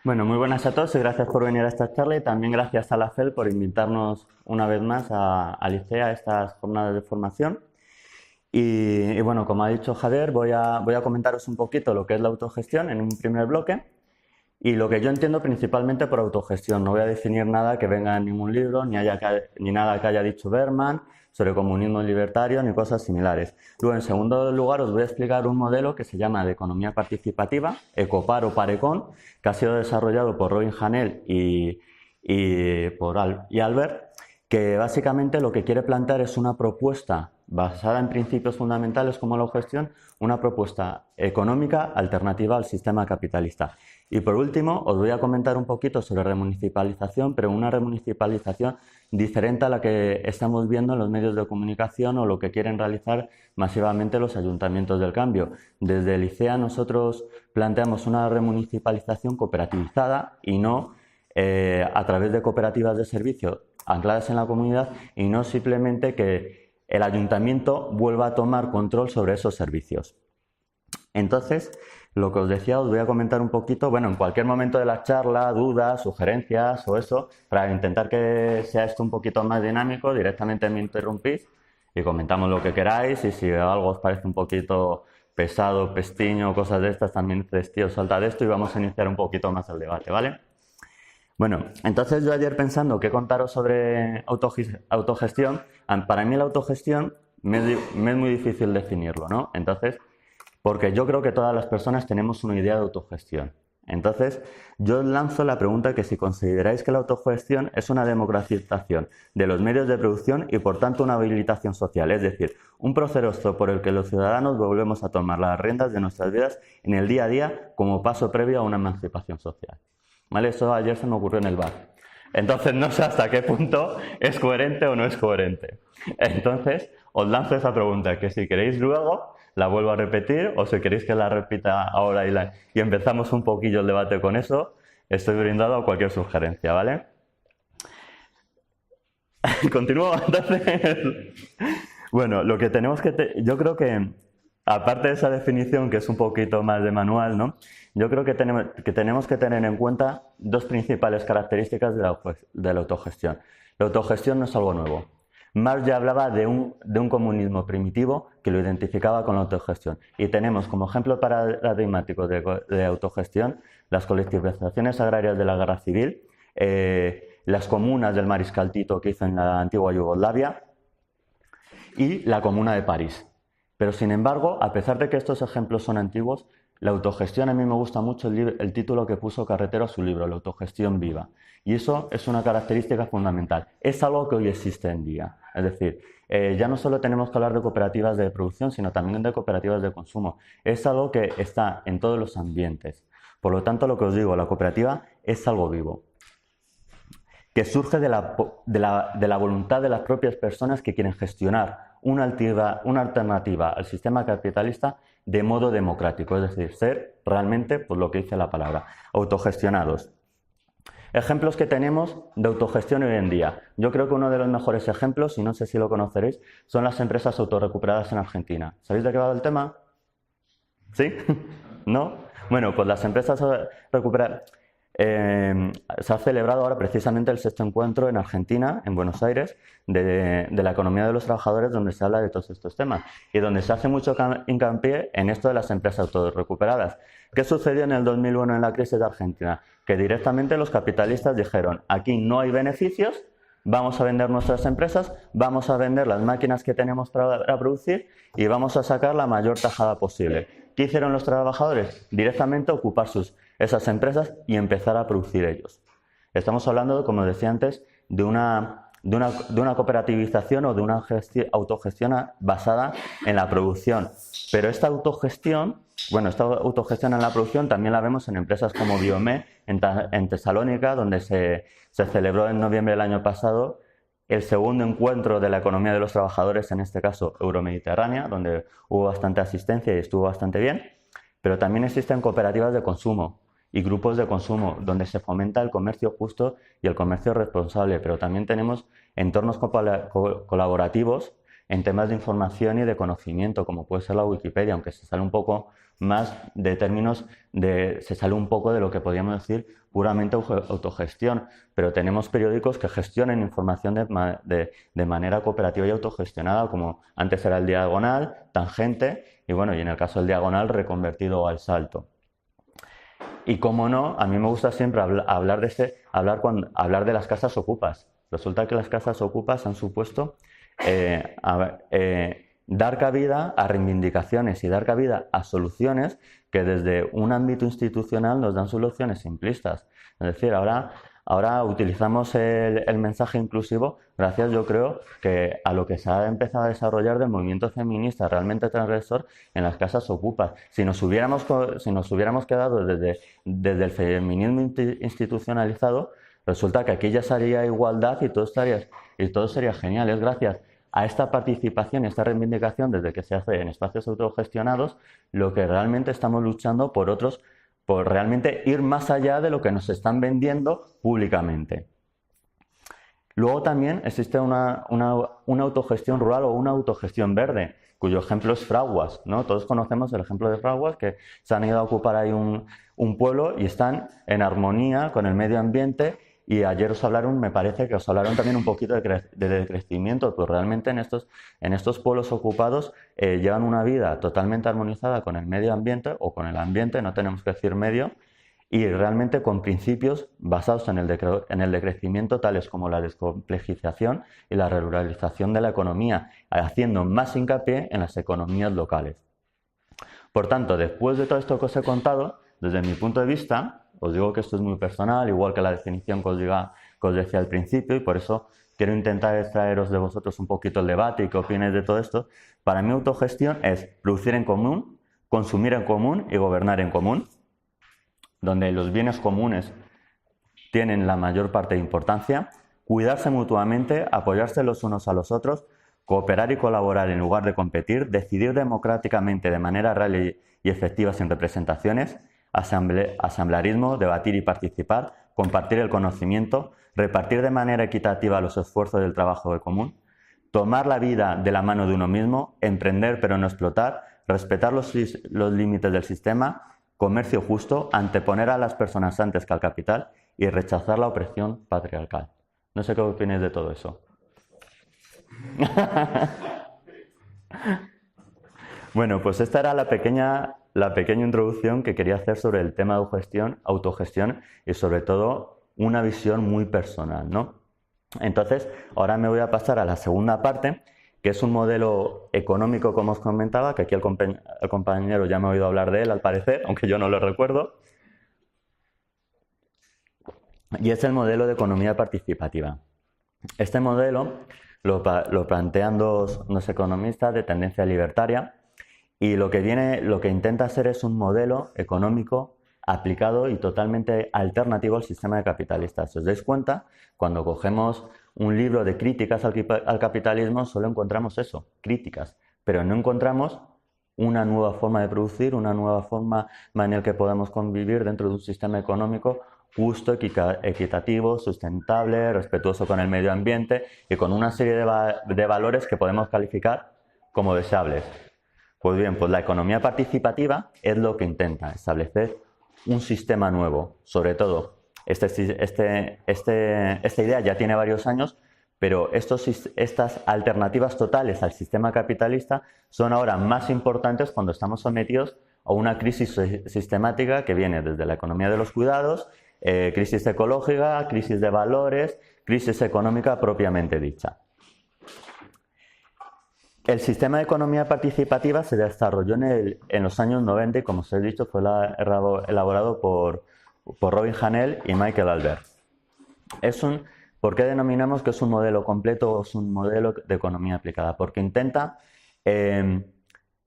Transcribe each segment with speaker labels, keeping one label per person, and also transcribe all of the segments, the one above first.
Speaker 1: Bueno, muy buenas a todos y gracias por venir a esta charla y también gracias a la FEL por invitarnos una vez más a ICEA a estas jornadas de formación. Y bueno, como ha dicho Javier, voy a comentaros un poquito lo que es la autogestión en un primer bloque y lo que yo entiendo principalmente por autogestión. No voy a definir nada que venga en ningún libro, ni nada que haya dicho Berman sobre comunismo libertario, ni cosas similares. Luego, en segundo lugar, os voy a explicar un modelo que se llama de economía participativa, ECOPAR o PARECON, que ha sido desarrollado por Robin Hanel y Albert, que básicamente lo que quiere plantear es una propuesta basada en principios fundamentales como la autogestión, una propuesta económica alternativa al sistema capitalista. Y por último, os voy a comentar un poquito sobre remunicipalización, pero una remunicipalización diferente a la que estamos viendo en los medios de comunicación o lo que quieren realizar masivamente los ayuntamientos del cambio. Desde el ICEA nosotros planteamos una remunicipalización cooperativizada y no a través de cooperativas de servicio ancladas en la comunidad y no simplemente que el ayuntamiento vuelva a tomar control sobre esos servicios. Entonces, lo que os decía, os voy a comentar un poquito, bueno, en cualquier momento de la charla, dudas, sugerencias o eso, para intentar que sea esto un poquito más dinámico, directamente me interrumpís y comentamos lo que queráis y si algo os parece un poquito pesado, pestiño, cosas de estas, también dices, tío, salta de esto y vamos a iniciar un poquito más el debate, ¿vale? Bueno, entonces yo ayer pensando qué contaros sobre autogestión, para mí la autogestión me es muy difícil definirlo, ¿no? Entonces, porque yo creo que todas las personas tenemos una idea de autogestión. Entonces, yo os lanzo la pregunta que si consideráis que la autogestión es una democratización de los medios de producción y por tanto una habilitación social, es decir, un proceso por el que los ciudadanos volvemos a tomar las riendas de nuestras vidas en el día a día como paso previo a una emancipación social. ¿Vale? Eso ayer se me ocurrió en el bar. Entonces no sé hasta qué punto es coherente o no es coherente. Entonces os lanzo esa pregunta, que si queréis luego la vuelvo a repetir o si queréis que la repita ahora y empezamos un poquillo el debate con eso, estoy brindado a cualquier sugerencia, ¿vale? Continúo entonces. Bueno, lo que tenemos yo creo que aparte de esa definición que es un poquito más de manual, ¿no? Yo creo que tenemos que tener en cuenta dos principales características de la autogestión. La autogestión no es algo nuevo. Marx ya hablaba de un comunismo primitivo que lo identificaba con la autogestión. Y tenemos como ejemplo paradigmático de autogestión las colectivizaciones agrarias de la Guerra Civil, las comunas del Mariscal Tito que hizo en la antigua Yugoslavia y la Comuna de París. Pero sin embargo, a pesar de que estos ejemplos son antiguos, la autogestión, a mí me gusta mucho el título que puso Carretero a su libro, La autogestión viva. Y eso es una característica fundamental. Es algo que hoy existe en día. Es decir, ya no solo tenemos que hablar de cooperativas de producción, sino también de cooperativas de consumo. Es algo que está en todos los ambientes. Por lo tanto, lo que os digo, la cooperativa es algo vivo, que surge de la voluntad de las propias personas que quieren gestionar una alternativa al sistema capitalista de modo democrático, es decir, ser realmente, pues lo que dice la palabra, autogestionados. Ejemplos que tenemos de autogestión hoy en día. Yo creo que uno de los mejores ejemplos, y no sé si lo conoceréis, son las empresas autorrecuperadas en Argentina. ¿Sabéis de qué va el tema? ¿Sí? ¿No? Bueno, pues las empresas recuperadas... se ha celebrado ahora precisamente el 6º encuentro en Argentina, en Buenos Aires, de la economía de los trabajadores, donde se habla de todos estos temas y donde se hace mucho hincapié en esto de las empresas autorrecuperadas. ¿Qué sucedió en el 2001 en la crisis de Argentina? Que directamente los capitalistas dijeron, aquí no hay beneficios, vamos a vender nuestras empresas, vamos a vender las máquinas que tenemos para producir y vamos a sacar la mayor tajada posible. ¿Qué hicieron los trabajadores? Directamente ocupar esas empresas y empezar a producir ellos. Estamos hablando, como decía antes, de una cooperativización o de una autogestión basada en la producción. Pero esta autogestión en la producción también la vemos en empresas como Biomé, en Tesalónica, donde se celebró en noviembre del año pasado el 2º encuentro de la economía de los trabajadores, en este caso euromediterránea, donde hubo bastante asistencia y estuvo bastante bien. Pero también existen cooperativas de consumo y grupos de consumo donde se fomenta el comercio justo y el comercio responsable, pero también tenemos entornos colaborativos en temas de información y de conocimiento, como puede ser la Wikipedia, aunque se sale un poco más de términos se sale un poco de lo que podríamos decir puramente autogestión, pero tenemos periódicos que gestionen información de manera cooperativa y autogestionada, como antes era el Diagonal, Tangente, y bueno, y en el caso del Diagonal reconvertido al Salto. Y como no, a mí me gusta siempre hablar de las casas ocupas. Resulta que las casas ocupas han supuesto dar cabida a reivindicaciones y dar cabida a soluciones que desde un ámbito institucional nos dan soluciones simplistas. Es decir, ahora utilizamos el mensaje inclusivo gracias, yo creo, que a lo que se ha empezado a desarrollar del movimiento feminista realmente transgresor en las casas ocupas. Si nos hubiéramos quedado desde el feminismo institucionalizado, resulta que aquí ya sería igualdad y todo sería genial. Es gracias a esta participación y esta reivindicación desde que se hace en espacios autogestionados lo que realmente estamos luchando por realmente ir más allá de lo que nos están vendiendo públicamente. Luego también existe una autogestión rural o una autogestión verde, cuyo ejemplo es Fraguas, ¿no? Todos conocemos el ejemplo de Fraguas, que se han ido a ocupar ahí un pueblo y están en armonía con el medio ambiente. Y ayer me parece que os hablaron también un poquito de decrecimiento, pues realmente en estos pueblos ocupados llevan una vida totalmente armonizada con el medio ambiente o con el ambiente, no tenemos que decir medio, y realmente con principios basados en el decrecimiento tales como la descomplejización y la ruralización de la economía, haciendo más hincapié en las economías locales. Por tanto, después de todo esto que os he contado, desde mi punto de vista, os digo que esto es muy personal, igual que la definición que os decía al principio, y por eso quiero intentar extraeros de vosotros un poquito el debate y qué opináis de todo esto. Para mí, autogestión es producir en común, consumir en común y gobernar en común, donde los bienes comunes tienen la mayor parte de importancia, cuidarse mutuamente, apoyarse los unos a los otros, cooperar y colaborar en lugar de competir, decidir democráticamente de manera real y efectiva sin representaciones, asamblearismo, debatir y participar, compartir el conocimiento, repartir de manera equitativa los esfuerzos del trabajo de común, tomar la vida de la mano de uno mismo, emprender pero no explotar, respetar los límites del sistema, comercio justo, anteponer a las personas antes que al capital y rechazar la opresión patriarcal. No sé qué opináis de todo eso. Bueno, pues esta era la pequeña introducción que quería hacer sobre el tema de autogestión y sobre todo una visión muy personal, ¿no? Entonces, ahora me voy a pasar a la segunda parte, que es un modelo económico, como os comentaba, que aquí el compañero ya me ha oído hablar de él, al parecer, aunque yo no lo recuerdo. Y es el modelo de economía participativa. Este modelo lo plantean dos economistas de tendencia libertaria y lo que intenta hacer es un modelo económico aplicado y totalmente alternativo al sistema capitalista. Si os dais cuenta, cuando cogemos un libro de críticas al capitalismo, solo encontramos eso, críticas, pero no encontramos una nueva forma de producir, una nueva forma en la que podemos convivir dentro de un sistema económico justo, equitativo, sustentable, respetuoso con el medio ambiente y con una serie de valores que podemos calificar como deseables. Pues bien, pues la economía participativa es lo que intenta establecer un sistema nuevo. Sobre todo, esta idea ya tiene varios años, pero estas alternativas totales al sistema capitalista son ahora más importantes cuando estamos sometidos a una crisis sistemática que viene desde la economía de los cuidados, crisis ecológica, crisis de valores, crisis económica propiamente dicha. El sistema de economía participativa se desarrolló en los años 90 y, como os he dicho, fue elaborado por Robin Hahnel y Michael Albert. ¿Por qué denominamos que es un modelo completo o es un modelo de economía aplicada? Porque intenta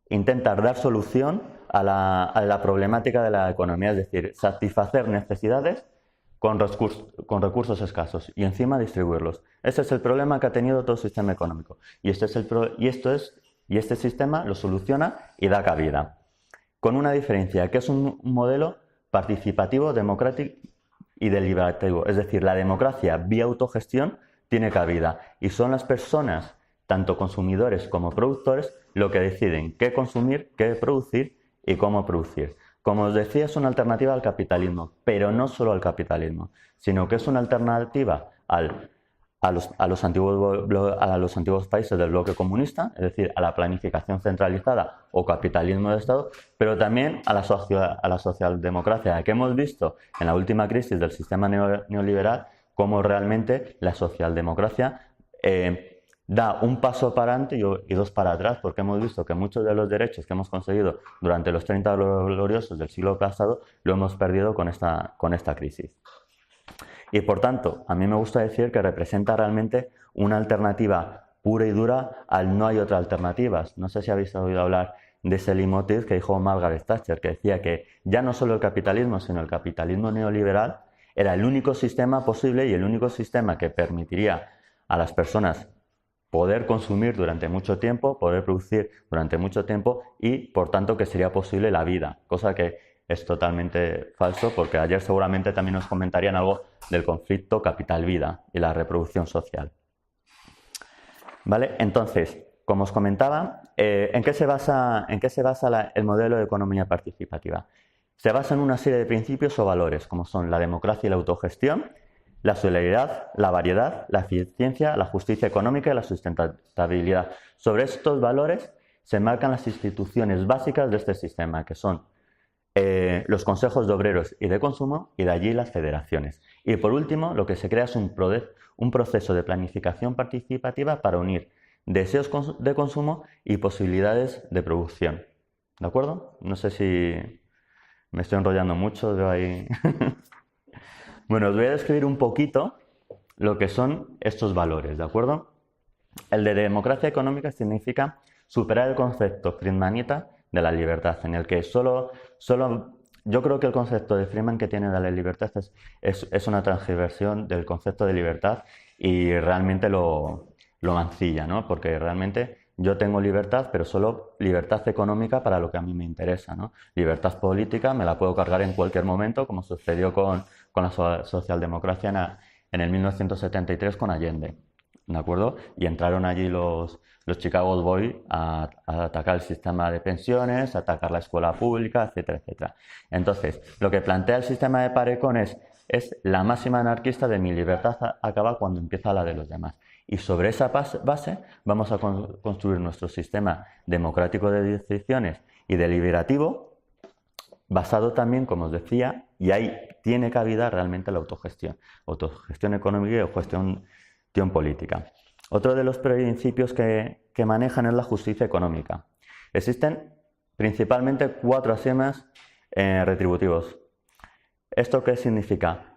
Speaker 1: dar solución a la problemática de la economía, es decir, satisfacer necesidades con recursos escasos y encima distribuirlos. Ese es el problema que ha tenido todo el sistema económico y este sistema lo soluciona y da cabida. Con una diferencia, que es un modelo participativo, democrático y deliberativo. Es decir, la democracia vía autogestión tiene cabida y son las personas tanto consumidores como productores, lo que deciden qué consumir, qué producir y cómo producir. Como os decía, es una alternativa al capitalismo, pero no solo al capitalismo, sino que es una alternativa a los antiguos países del bloque comunista, es decir, a la planificación centralizada o capitalismo de Estado, pero también a la socialdemocracia, que hemos visto en la última crisis del sistema neoliberal cómo realmente la socialdemocracia da un paso para adelante y dos para atrás, porque hemos visto que muchos de los derechos que hemos conseguido durante los 30 gloriosos del siglo pasado lo hemos perdido con esta crisis. Y por tanto, a mí me gusta decir que representa realmente una alternativa pura y dura al no hay otra alternativas. No sé si habéis oído hablar de ese leitmotiv que dijo Margaret Thatcher, que decía que ya no solo el capitalismo, sino el capitalismo neoliberal era el único sistema posible y el único sistema que permitiría a las personas poder consumir durante mucho tiempo, poder producir durante mucho tiempo y, por tanto, que sería posible la vida, cosa que es totalmente falso, porque ayer seguramente también nos comentarían algo del conflicto capital-vida y la reproducción social. ¿Vale? Entonces, como os comentaba, ¿en qué se basa el modelo de economía participativa? Se basa en una serie de principios o valores, como son la democracia y la autogestión, la solidaridad, la variedad, la eficiencia, la justicia económica y la sustentabilidad. Sobre estos valores se marcan las instituciones básicas de este sistema, que son los consejos de obreros y de consumo, y de allí las federaciones. Y por último, lo que se crea es un proceso de planificación participativa para unir deseos de consumo y posibilidades de producción. ¿De acuerdo? No sé si me estoy enrollando mucho, veo ahí. Bueno, os voy a describir un poquito lo que son estos valores, ¿de acuerdo? El de democracia económica significa superar el concepto friedmanita de la libertad, en el que solo yo creo que el concepto de Friedman que tiene de la libertad es una transversión del concepto de libertad y realmente lo mancilla, ¿no? Porque realmente yo tengo libertad, pero solo libertad económica para lo que a mí me interesa, ¿no? Libertad política me la puedo cargar en cualquier momento, como sucedió con la socialdemocracia en el 1973 con Allende, ¿de acuerdo? Y entraron allí los Chicago Boys a atacar el sistema de pensiones, a atacar la escuela pública, etcétera, etcétera. Entonces, lo que plantea el sistema de Pareco es la máxima anarquista de mi libertad acaba cuando empieza la de los demás. Y sobre esa base vamos a construir nuestro sistema democrático de decisiones y deliberativo, basado también, como os decía, y ahí tiene cabida realmente la autogestión económica y gestión política. Otro de los principios que manejan es la justicia económica. Existen principalmente 4 axiomas retributivos. ¿Esto qué significa?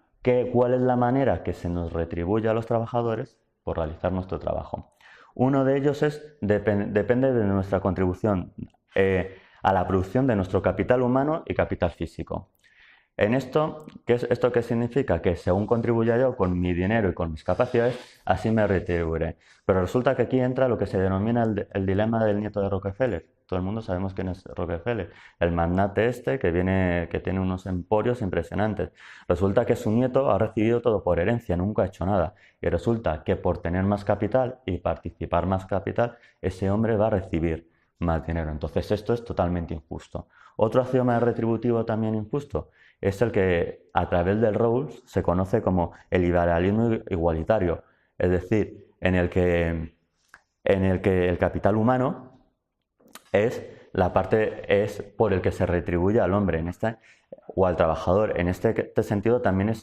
Speaker 1: ¿Cuál es la manera que se nos retribuye a los trabajadores por realizar nuestro trabajo? Uno de ellos depende de nuestra contribución a la producción de nuestro capital humano y capital físico. ¿Esto qué significa? Que según contribuya yo con mi dinero y con mis capacidades, así me retribuiré. Pero resulta que aquí entra lo que se denomina el dilema del nieto de Rockefeller. Todo el mundo sabemos quién es Rockefeller, el magnate que tiene unos emporios impresionantes. Resulta que su nieto ha recibido todo por herencia, nunca ha hecho nada. Y resulta que por tener más capital y participar más capital, ese hombre va a recibir más dinero. Entonces esto es totalmente injusto. Otro axioma retributivo también injusto es el que a través del Rawls se conoce como el liberalismo igualitario, es decir, en el que el capital humano es por el que se retribuye al hombre o al trabajador. En este sentido también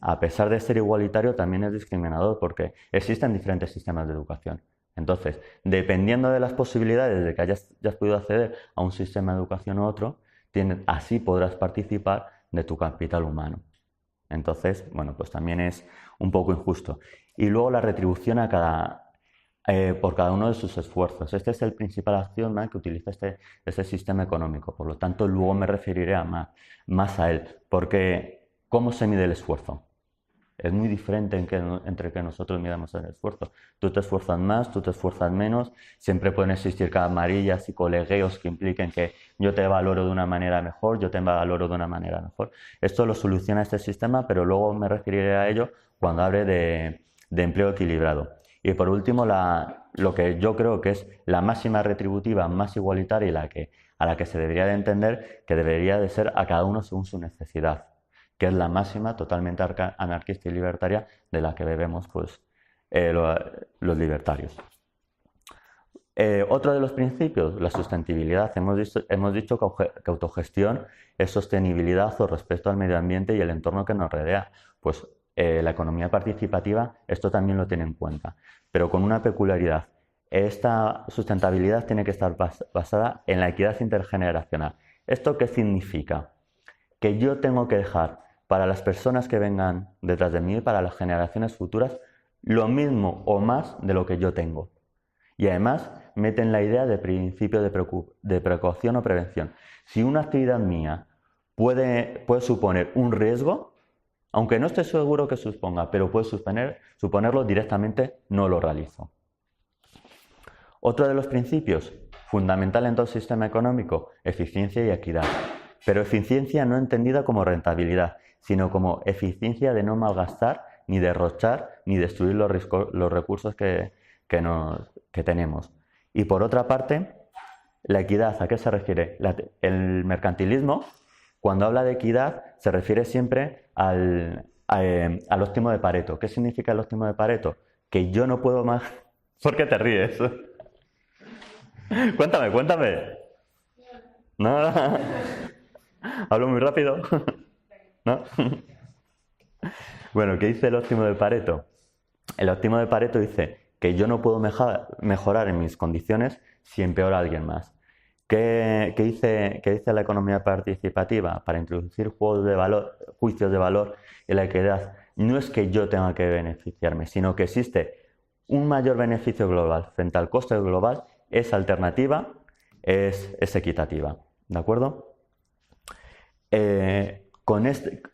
Speaker 1: a pesar de ser igualitario, también es discriminador porque existen diferentes sistemas de educación. Entonces, dependiendo de las posibilidades de que hayas podido acceder a un sistema de educación u otro, así podrás participar de tu capital humano. Entonces, bueno, pues también es un poco injusto. Y luego la retribución por cada uno de sus esfuerzos. Este es el principal axioma que utiliza este sistema económico. Por lo tanto, luego me referiré más a él. Porque, ¿cómo se mide el esfuerzo? Es muy diferente entre que nosotros midamos el esfuerzo. Tú te esfuerzas más, tú te esfuerzas menos. Siempre pueden existir camarillas y colegueos que impliquen que yo te valoro de una manera mejor, yo te valoro de una manera mejor. Esto lo soluciona este sistema, pero luego me referiré a ello cuando hable de empleo equilibrado. Y por último, lo que yo creo que es la máxima retributiva, más igualitaria y a la que se debería de entender, que debería de ser a cada uno según su necesidad, que es la máxima totalmente anarquista y libertaria de la que bebemos pues, los libertarios. Otro de los principios, la sustentabilidad. Hemos dicho que autogestión es sostenibilidad o respeto al medio ambiente y el entorno que nos rodea. Pues la economía participativa esto también lo tiene en cuenta, pero con una peculiaridad. Esta sustentabilidad tiene que estar basada en la equidad intergeneracional. ¿Esto qué significa? Que yo tengo que dejar para las personas que vengan detrás de mí, para las generaciones futuras, lo mismo o más de lo que yo tengo. Y además meten la idea de principio de precaución o prevención. Si una actividad mía puede suponer un riesgo, aunque no esté seguro que suponga, pero puede suponerlo directamente, no lo realizo. Otro de los principios, fundamental en todo sistema económico, eficiencia y equidad. Pero eficiencia no entendida como rentabilidad, sino como eficiencia de no malgastar, ni derrochar, ni destruir los recursos que tenemos. Y por otra parte, la equidad, ¿a qué se refiere? El mercantilismo, cuando habla de equidad, se refiere siempre al óptimo de Pareto. ¿Qué significa el óptimo de Pareto? Que yo no puedo más... ¿Por qué te ríes? Cuéntame. No. ¿Hablo muy rápido? ¿No? Bueno, ¿qué dice el óptimo de Pareto? El óptimo de Pareto dice que yo no puedo mejorar en mis condiciones si empeora a alguien más. ¿Qué dice la economía participativa? Para introducir juicios de valor en la equidad, no es que yo tenga que beneficiarme, sino que existe un mayor beneficio global frente al coste global, es alternativa, es equitativa. ¿De acuerdo?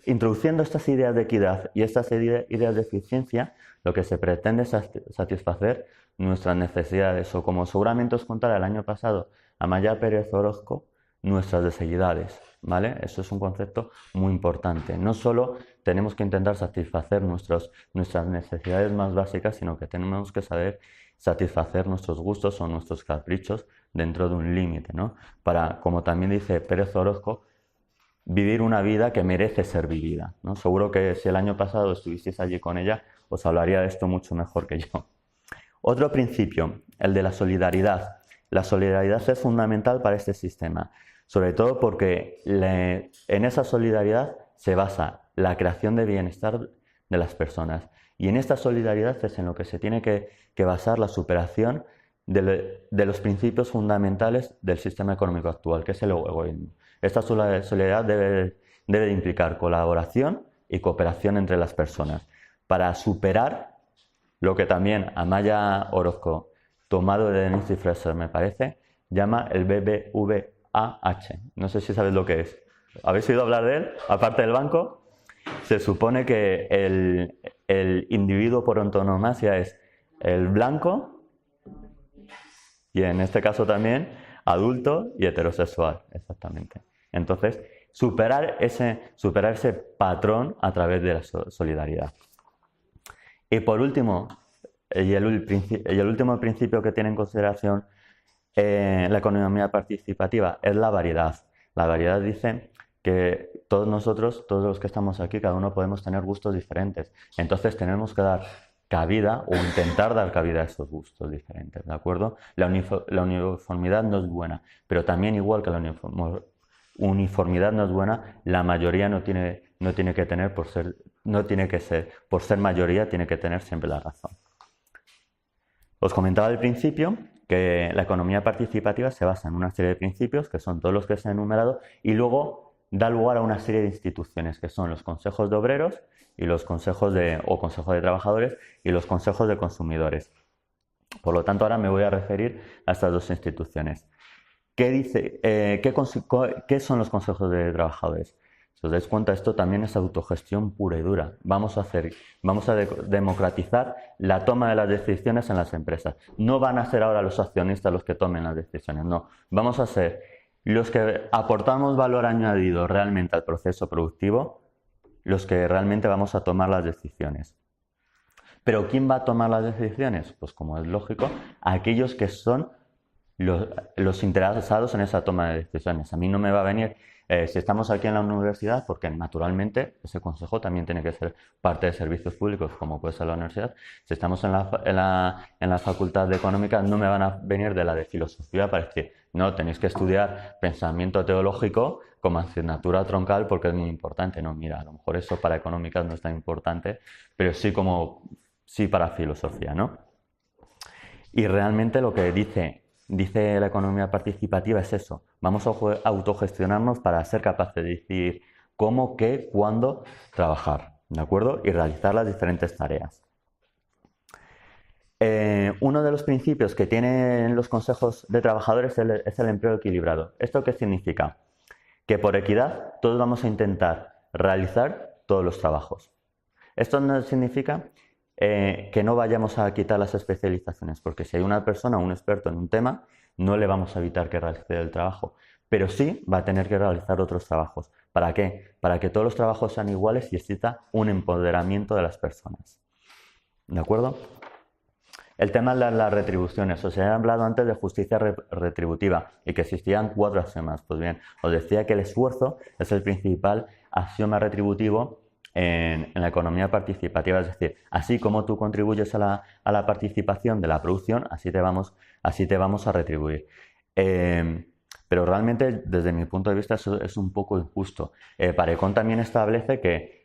Speaker 1: Introduciendo estas ideas de equidad y estas ideas de eficiencia, lo que se pretende es satisfacer nuestras necesidades, o como seguramente os contará el año pasado Amaya Pérez Orozco, nuestras deseidades, ¿vale? Eso es un concepto muy importante. No solo tenemos que intentar satisfacer nuestras necesidades más básicas, sino que tenemos que saber satisfacer nuestros gustos o nuestros caprichos dentro de un límite, ¿no? Para, como también dice Pérez Orozco, vivir una vida que merece ser vivida, ¿no? Seguro que si el año pasado estuvisteis allí con ella, os hablaría de esto mucho mejor que yo. Otro principio, el de la solidaridad. La solidaridad es fundamental para este sistema, sobre todo porque en esa solidaridad se basa la creación de bienestar de las personas. Y en esta solidaridad es en lo que se tiene que basar la superación de los principios fundamentales del sistema económico actual, que es el egoísmo. Esta solidaridad debe de implicar colaboración y cooperación entre las personas para superar lo que también Amaya Orozco, tomado de Nancy Fraser, me parece, llama el BBVAH. No sé si sabes lo que es. ¿Habéis oído hablar de él? Aparte del banco, se supone que el individuo por antonomasia es el blanco y en este caso también adulto y heterosexual, exactamente. Entonces, superar ese patrón a través de la solidaridad. Y por último, y el último principio que tiene en consideración la economía participativa es la variedad. La variedad dice que todos nosotros, todos los que estamos aquí, cada uno podemos tener gustos diferentes. Entonces tenemos que dar cabida o intentar dar cabida a esos gustos diferentes, ¿de acuerdo? La uniformidad no es buena, pero también igual que la uniformidad no es buena, la mayoría no tiene que tener por ser mayoría, tiene que tener siempre la razón. Os comentaba al principio que la economía participativa se basa en una serie de principios, que son todos los que se han enumerado, y luego da lugar a una serie de instituciones, que son los consejos de obreros y los consejos de trabajadores y los consejos de consumidores. Por lo tanto, ahora me voy a referir a estas dos instituciones. ¿Qué son los consejos de trabajadores? Si os dais cuenta, esto también es autogestión pura y dura. Vamos a democratizar la toma de las decisiones en las empresas. No van a ser ahora los accionistas los que tomen las decisiones, no. Vamos a ser los que aportamos valor añadido realmente al proceso productivo, los que realmente vamos a tomar las decisiones. Pero ¿quién va a tomar las decisiones? Pues como es lógico, aquellos que son los interesados en esa toma de decisiones. A mí no me va a venir, si estamos aquí en la universidad, porque naturalmente ese consejo también tiene que ser parte de servicios públicos, como puede ser la universidad. Si estamos en la facultad de económica, no me van a venir de la de filosofía para decir, no, tenéis que estudiar pensamiento teológico como asignatura troncal porque es muy importante. No, mira, a lo mejor eso para económicas no es tan importante, pero sí para filosofía, ¿no? Y realmente lo que dice la economía participativa es eso. Vamos a autogestionarnos para ser capaces de decidir cómo, qué, cuándo trabajar, ¿de acuerdo? Y realizar las diferentes tareas. Uno de los principios que tienen los consejos de trabajadores es el empleo equilibrado. ¿Esto qué significa? Que por equidad todos vamos a intentar realizar todos los trabajos. Esto no significa que no vayamos a quitar las especializaciones, porque si hay una persona, un experto en un tema, no le vamos a evitar que realice el trabajo, pero sí va a tener que realizar otros trabajos. ¿Para qué? Para que todos los trabajos sean iguales y exista un empoderamiento de las personas. ¿De acuerdo? El tema de las retribuciones. Os he hablado antes de justicia retributiva y que existían 4 axiomas. Pues bien, os decía que el esfuerzo es el principal axioma retributivo en la economía participativa. Es decir, así como tú contribuyes a la participación de la producción, así te vamos a retribuir. Pero realmente, desde mi punto de vista, eso es un poco injusto. Parecón también establece que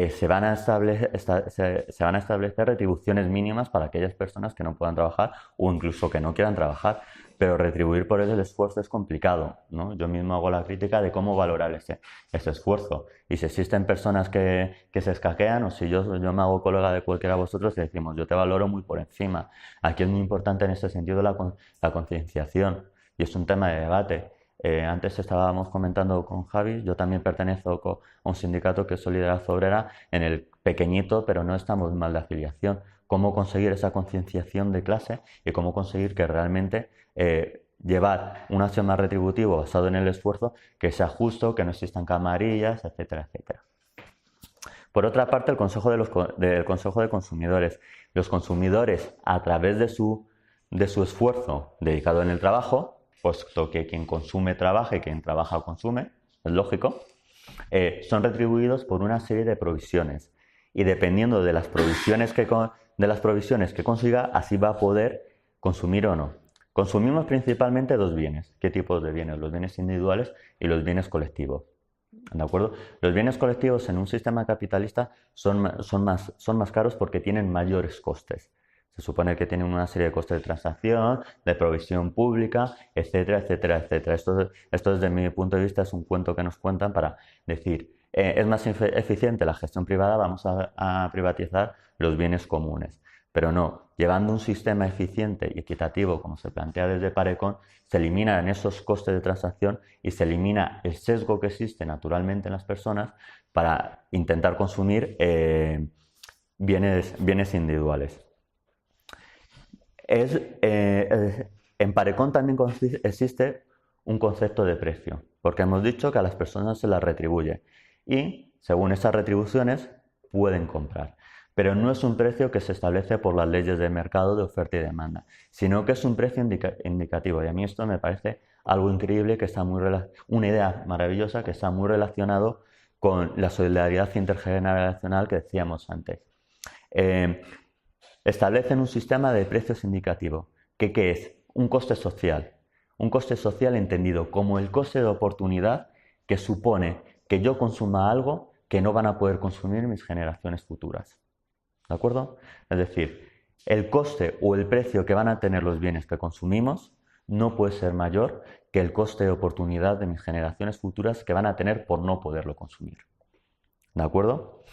Speaker 1: se van a establecer retribuciones mínimas para aquellas personas que no puedan trabajar o incluso que no quieran trabajar, pero retribuir por el esfuerzo es complicado, ¿no? Yo mismo hago la crítica de cómo valorar ese esfuerzo. Y si existen personas que se escaquean, o si yo me hago colega de cualquiera de vosotros y decimos, yo te valoro muy por encima. Aquí es muy importante en ese sentido la concienciación y es un tema de debate. Antes estábamos comentando con Javi, yo también pertenezco a un sindicato que es Solidaridad Obrera, en el pequeñito, pero no estamos mal de afiliación. Cómo conseguir esa concienciación de clase y cómo conseguir que realmente llevar un acción más retributivo basado en el esfuerzo que sea justo, que no existan camarillas, etcétera, etcétera. Por otra parte, el Consejo de Consumidores. Los consumidores, a través de su esfuerzo dedicado en el trabajo, puesto que quien consume trabaja y quien trabaja consume, es lógico, son retribuidos por una serie de provisiones. Y dependiendo de las provisiones que consiga, así va a poder consumir o no. Consumimos principalmente 2 bienes. ¿Qué tipos de bienes? Los bienes individuales y los bienes colectivos. ¿De acuerdo? Los bienes colectivos en un sistema capitalista son más caros porque tienen mayores costes. Se supone que tienen una serie de costes de transacción, de provisión pública, etcétera, etcétera, etcétera. Esto desde mi punto de vista es un cuento que nos cuentan para decir, es más eficiente la gestión privada, vamos a privatizar los bienes comunes. Pero no, llevando un sistema eficiente y equitativo, como se plantea desde Parecón, se eliminan esos costes de transacción y se elimina el sesgo que existe naturalmente en las personas para intentar consumir bienes individuales. En Parecón también existe un concepto de precio, porque hemos dicho que a las personas se las retribuye y, según esas retribuciones, pueden comprar. Pero no es un precio que se establece por las leyes de mercado de oferta y demanda, sino que es un precio indicativo. Y a mí esto me parece algo increíble, una idea maravillosa que está muy relacionado con la solidaridad intergeneracional que decíamos antes. Establecen un sistema de precios indicativo, que es un coste social. Un coste social entendido como el coste de oportunidad que supone que yo consuma algo que no van a poder consumir mis generaciones futuras. ¿De acuerdo? Es decir, el coste o el precio que van a tener los bienes que consumimos no puede ser mayor que el coste de oportunidad de mis generaciones futuras que van a tener por no poderlo consumir. ¿De acuerdo?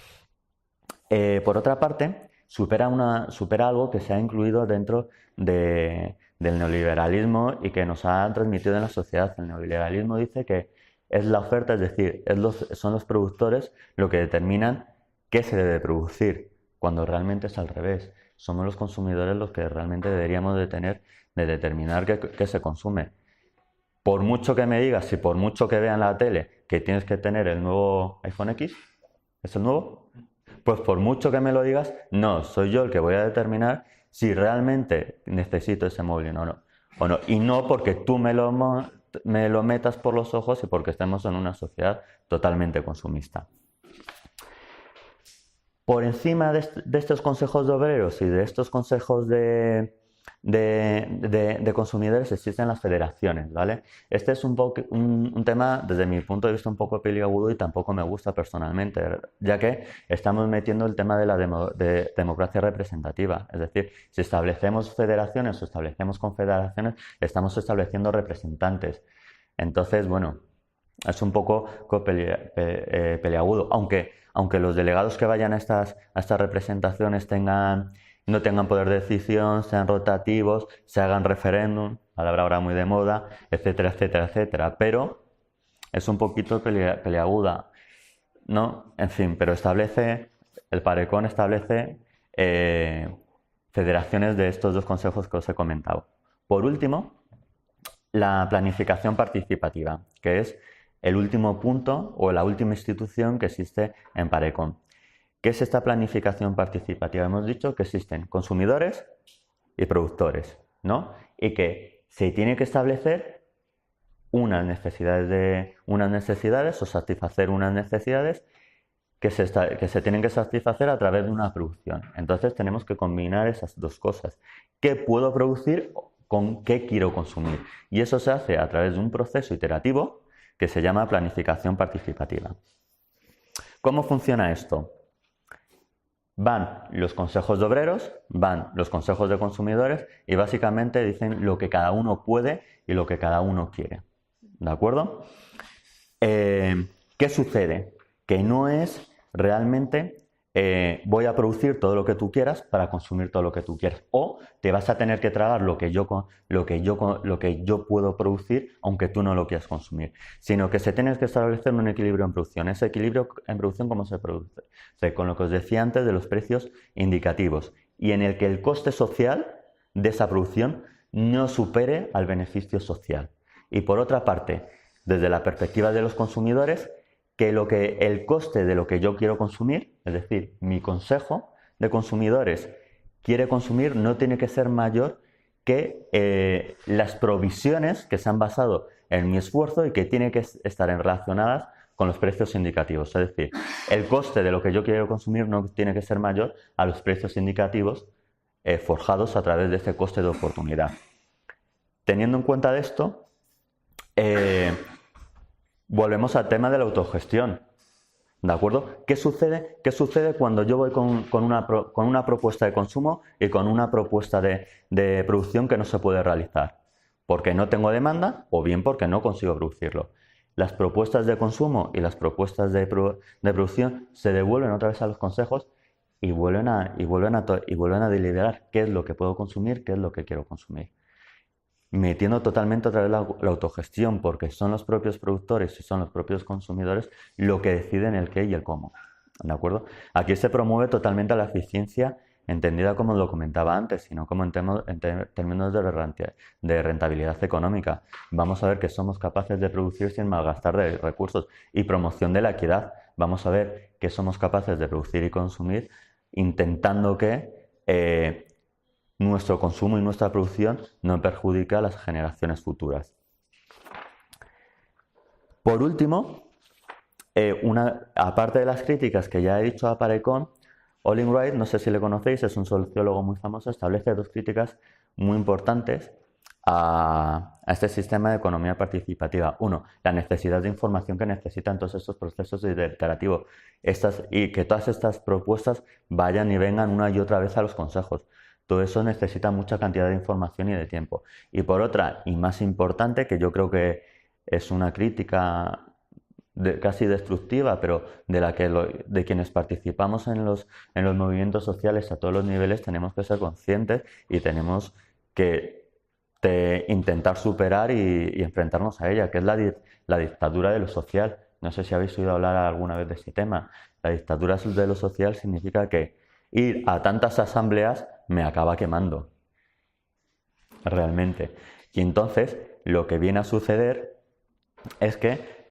Speaker 1: Por otra parte, supera algo que se ha incluido dentro del neoliberalismo y que nos ha transmitido en la sociedad. El neoliberalismo dice que es la oferta, es decir, son los productores lo que determinan qué se debe producir, cuando realmente es al revés. Somos los consumidores los que realmente deberíamos de determinar qué se consume. Por mucho que me digas y por mucho que vean la tele que tienes que tener el nuevo iPhone X, ¿es el nuevo? Pues por mucho que me lo digas, no, soy yo el que voy a determinar si realmente necesito ese móvil o no. Y no porque tú me lo metas por los ojos y porque estemos en una sociedad totalmente consumista. Por encima de estos consejos de obreros y de estos consejos de consumidores existen las federaciones, ¿vale? Este es un tema, desde mi punto de vista, un poco peliagudo y tampoco me gusta personalmente, ya que estamos metiendo el tema de la democracia representativa. Es decir, si establecemos federaciones o establecemos confederaciones, estamos estableciendo representantes. Entonces, bueno, es un poco peliagudo, aunque los delegados que vayan a estas representaciones no tengan poder de decisión, sean rotativos, se hagan referéndum, palabra ahora muy de moda, etcétera, etcétera, etcétera. Pero es un poquito peliaguda, ¿no? En fin, pero el Parecón establece federaciones de estos dos consejos que os he comentado. Por último, la planificación participativa, que es el último punto o la última institución que existe en Parecón. ¿Qué es esta planificación participativa? Hemos dicho que existen consumidores y productores, ¿no? Y que se tiene que establecer unas necesidades o satisfacer unas necesidades que se tienen que satisfacer a través de una producción. Entonces tenemos que combinar esas dos cosas. ¿Qué puedo producir con qué quiero consumir? Y eso se hace a través de un proceso iterativo que se llama planificación participativa. ¿Cómo funciona esto? Van los consejos de obreros, van los consejos de consumidores y básicamente dicen lo que cada uno puede y lo que cada uno quiere. ¿De acuerdo? ¿Qué sucede? Que no es realmente voy a producir todo lo que tú quieras para consumir todo lo que tú quieras. O te vas a tener que tragar lo que yo puedo producir, aunque tú no lo quieras consumir. Sino que se tiene que establecer un equilibrio en producción. Ese equilibrio en producción, ¿cómo se produce? Con lo que os decía antes de los precios indicativos. Y en el que el coste social de esa producción no supere al beneficio social. Y por otra parte, desde la perspectiva de los consumidores, que el coste de lo que yo quiero consumir, es decir, mi consejo de consumidores quiere consumir, no tiene que ser mayor que las provisiones que se han basado en mi esfuerzo y que tienen que estar relacionadas con los precios indicativos. Es decir, el coste de lo que yo quiero consumir no tiene que ser mayor a los precios indicativos forjados a través de ese coste de oportunidad. Teniendo en cuenta de esto, volvemos al tema de la autogestión, ¿de acuerdo? ¿Qué sucede cuando yo voy con una propuesta de consumo y con una propuesta de producción que no se puede realizar? Porque no tengo demanda o bien porque no consigo producirlo. Las propuestas de consumo y las propuestas de producción se devuelven otra vez a los consejos y vuelven a deliberar qué es lo que puedo consumir, qué es lo que quiero consumir. Metiendo totalmente otra vez la autogestión, porque son los propios productores y son los propios consumidores lo que deciden el qué y el cómo. ¿De acuerdo? Aquí se promueve totalmente la eficiencia, entendida como lo comentaba antes, sino como en términos de rentabilidad económica. Vamos a ver que somos capaces de producir sin malgastar de recursos y promoción de la equidad. Vamos a ver que somos capaces de producir y consumir intentando que nuestro consumo y nuestra producción no perjudica a las generaciones futuras. Por último, aparte de las críticas que ya he dicho a Parecón, Olin Wright, no sé si le conocéis, es un sociólogo muy famoso, establece dos críticas muy importantes a este sistema de economía participativa. Uno, la necesidad de información que necesitan todos estos procesos iterativos y que todas estas propuestas vayan y vengan una y otra vez a los consejos. Todo eso necesita mucha cantidad de información y de tiempo. Y por otra, y más importante, que yo creo que es una crítica casi destructiva, pero de quienes participamos en los movimientos sociales a todos los niveles, tenemos que ser conscientes y tenemos que intentar superar y enfrentarnos a ella, que es la dictadura de lo social. No sé si habéis oído hablar alguna vez de este tema. La dictadura de lo social significa que ir a tantas asambleas me acaba quemando, realmente. Y entonces lo que viene a suceder es que